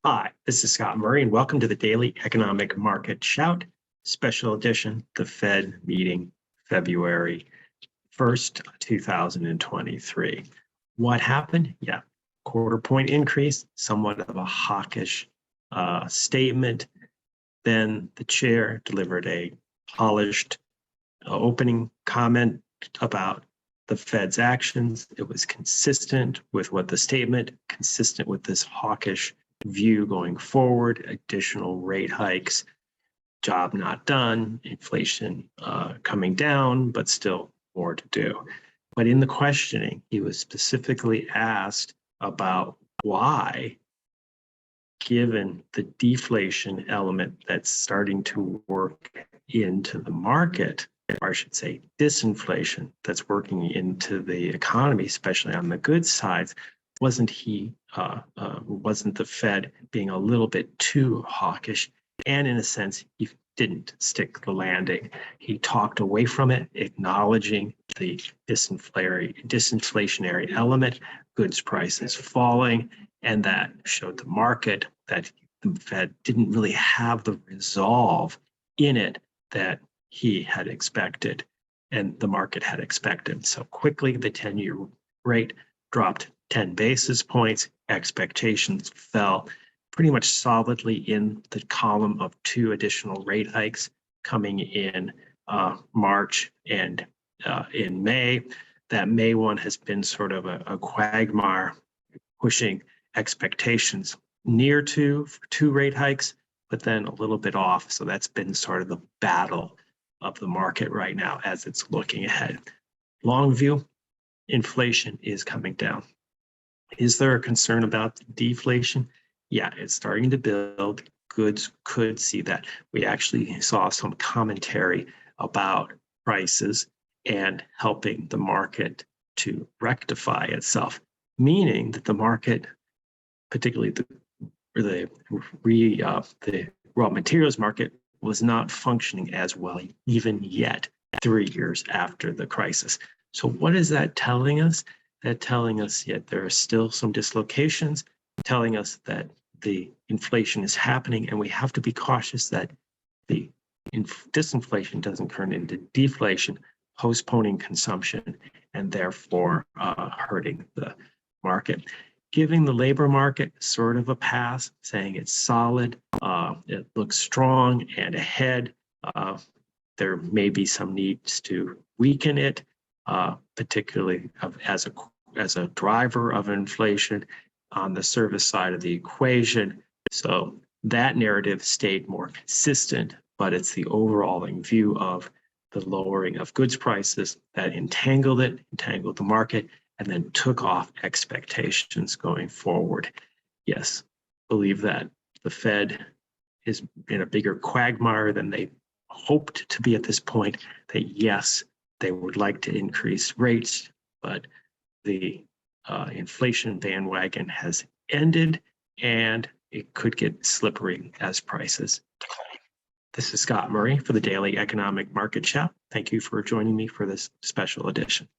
Hi, this is Scott Murray, and welcome to the Daily Economic Market Shout, special edition, the Fed meeting February 1st, 2023. What happened? Yeah, quarter point increase, somewhat of a hawkish statement. Then the chair delivered a polished opening comment about the Fed's actions. It was consistent with what the statement, consistent with this hawkish view going forward, additional rate hikes, job not done, inflation coming down, but still more to do. But in the questioning, he was specifically asked about why, given the deflation element that's starting to work into the market, or I should say disinflation that's working into the economy, especially on the goods side, wasn't the Fed being a little bit too hawkish? And in a sense, he didn't stick the landing. He talked away from it, acknowledging the disinflationary element, goods prices falling, and that showed the market that the Fed didn't really have the resolve in it that he had expected and the market had expected. So quickly, the 10-year rate dropped 10 basis points. Expectations fell pretty much solidly in the column of two additional rate hikes coming in March and in May. That May one has been sort of a quagmire, pushing expectations near to for two rate hikes, but then a little bit off. So that's been sort of the battle of the market right now as it's looking ahead. Long view, inflation is coming down. Is there a concern about deflation? Yeah, it's starting to build. Goods could see that. We actually saw some commentary about prices and helping the market to rectify itself, meaning that the market, particularly the raw materials market, was not functioning as well even yet 3 years after the crisis. So what is that telling us? That telling us yet there are still some dislocations, telling us that the inflation is happening, and we have to be cautious that the disinflation doesn't turn into deflation, postponing consumption, and therefore hurting the market. Giving the labor market sort of a pass, saying it's solid, it looks strong and ahead. There may be some needs to weaken it, particularly as a driver of inflation on the service side of the equation. So that narrative stayed more consistent, but it's the overall view of the lowering of goods prices that entangled the market, and then took off expectations going forward. Yes, believe that the Fed is in a bigger quagmire than they hoped to be at this point, that yes, they would like to increase rates, but the inflation bandwagon has ended and it could get slippery as prices decline. This is Scott Murray for the Daily Economic Market Shout. Thank you for joining me for this special edition.